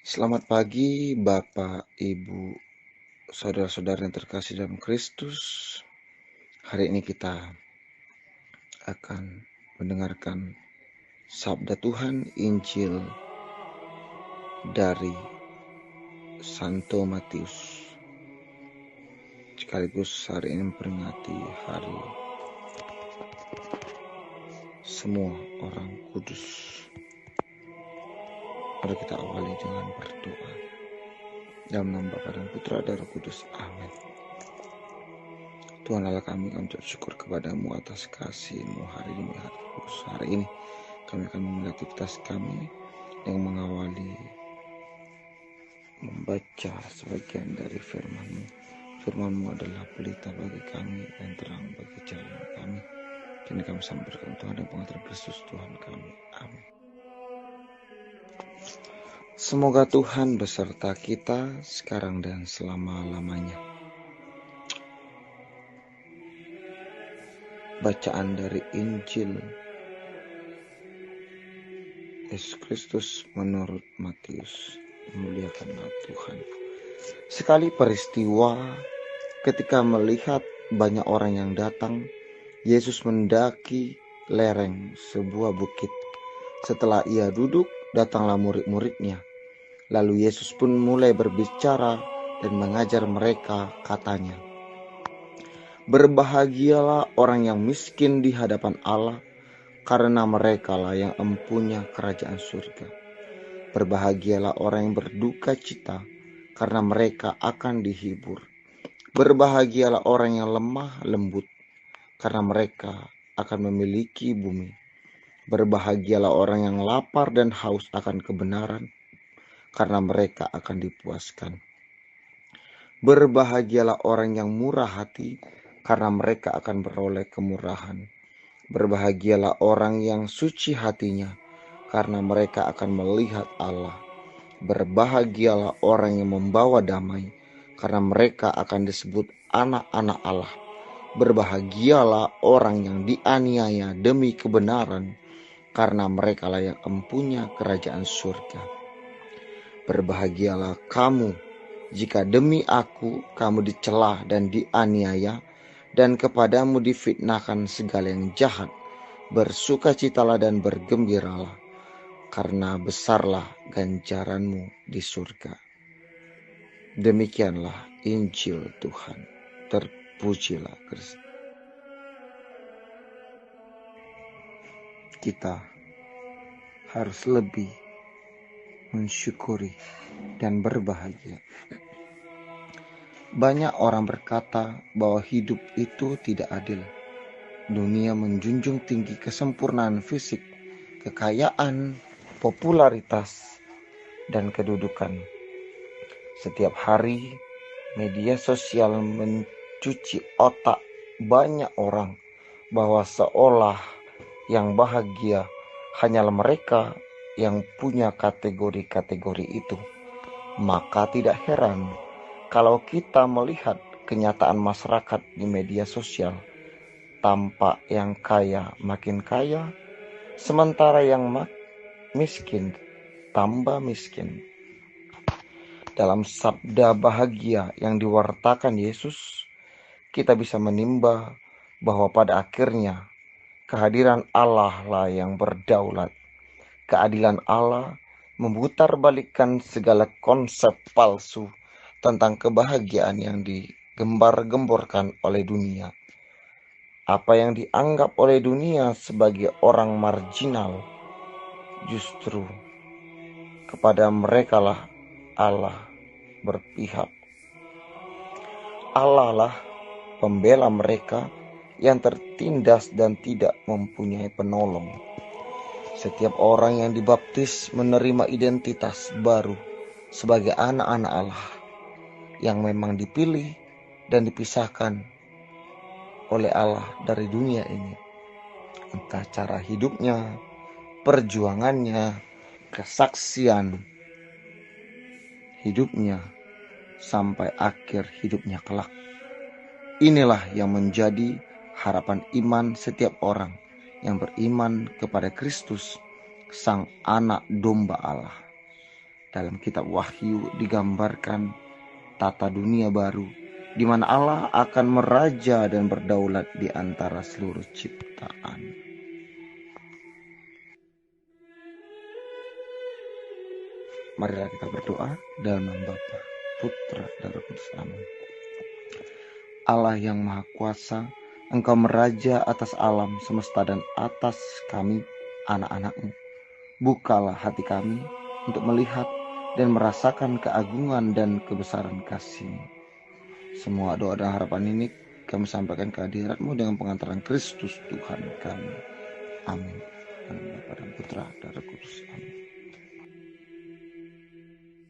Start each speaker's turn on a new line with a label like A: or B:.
A: Selamat pagi Bapak, Ibu, saudara-saudara yang terkasih dalam Kristus. Hari ini kita akan mendengarkan Sabda Tuhan Injil dari Santo Matius. Sekaligus hari ini memperingati hari semua orang kudus. Mari kita awali dengan berdoa. Dalam nama Bapa dan Putra dan Roh Kudus. Amin. Tuhan Allah kami ucap syukur kepadamu atas kasih-Mu hari demi hari. Khusus hari ini kami akan memulai aktivitas kami yang mengawali membaca sebagian dari firman-Mu. Firman-Mu adalah pelita bagi kami dan terang bagi jalan kami. Kini kami sampaikan Tuhan dan pengantar Kristus Tuhan kami. Amin. Semoga Tuhan beserta kita sekarang dan selama-lamanya. Bacaan dari Injil Yesus Kristus menurut Matius. Memuliakanlah Tuhan. Sekali peristiwa ketika melihat banyak orang yang datang, Yesus mendaki lereng sebuah bukit. Setelah ia duduk, datanglah murid-muridnya. Lalu Yesus pun mulai berbicara dan mengajar mereka, katanya, "Berbahagialah orang yang miskin di hadapan Allah, karena merekalah yang empunya kerajaan surga. Berbahagialah orang yang berduka cita, karena mereka akan dihibur. Berbahagialah orang yang lemah lembut, karena mereka akan memiliki bumi. Berbahagialah orang yang lapar dan haus akan kebenaran, karena mereka akan dipuaskan. Berbahagialah orang yang murah hati, karena mereka akan beroleh kemurahan. Berbahagialah orang yang suci hatinya, karena mereka akan melihat Allah. Berbahagialah orang yang membawa damai, karena mereka akan disebut anak-anak Allah. Berbahagialah orang yang dianiaya demi kebenaran, karena merekalah yang empunya kerajaan surga. Berbahagialah kamu jika demi aku kamu dicela dan dianiaya, dan kepadamu difitnahkan segala yang jahat. Bersukacitalah dan bergembiralah, karena besarlah ganjaranmu di surga." Demikianlah Injil Tuhan. Terpujilah Kristus. Kita harus lebih mensyukuri dan berbahagia. Banyak orang berkata bahwa hidup itu tidak adil. Dunia menjunjung tinggi kesempurnaan fisik, kekayaan, popularitas, dan kedudukan. Setiap hari, media sosial mencuci otak banyak orang bahwa seolah yang bahagia hanyalah mereka yang punya kategori-kategori itu. Maka tidak heran kalau kita melihat kenyataan masyarakat di media sosial. Tampak yang kaya makin kaya, sementara yang miskin tambah miskin. Dalam sabda bahagia yang diwartakan Yesus, kita bisa menimba bahwa pada akhirnya kehadiran Allah lah yang berdaulat. Keadilan Allah memutarbalikkan segala konsep palsu tentang kebahagiaan yang digembar-gemborkan oleh dunia. Apa yang dianggap oleh dunia sebagai orang marginal, justru kepada merekalah Allah berpihak. Allah lah pembela mereka yang tertindas dan tidak mempunyai penolong. Setiap orang yang dibaptis menerima identitas baru sebagai anak-anak Allah yang memang dipilih dan dipisahkan oleh Allah dari dunia ini. Entah cara hidupnya, perjuangannya, kesaksian hidupnya, sampai akhir hidupnya kelak. Inilah yang menjadi harapan iman setiap orang yang beriman kepada Kristus, Sang Anak Domba Allah. Dalam kitab Wahyu digambarkan tata dunia baru, di mana Allah akan meraja dan berdaulat di antara seluruh ciptaan. Marilah kita berdoa dalam nama Bapa, Putra, dan Roh Kudus. Amin. Allah yang Maha Kuasa, Engkau meraja atas alam semesta dan atas kami, anak-anak-Mu. Bukalah hati kami untuk melihat dan merasakan keagungan dan kebesaran kasih-Mu. Semua doa dan harapan ini kami sampaikan ke hadirat-Mu dengan pengantaran Kristus Tuhan kami. Amin. Dalam Bapa dan Putra dan Roh Kudus. Amin.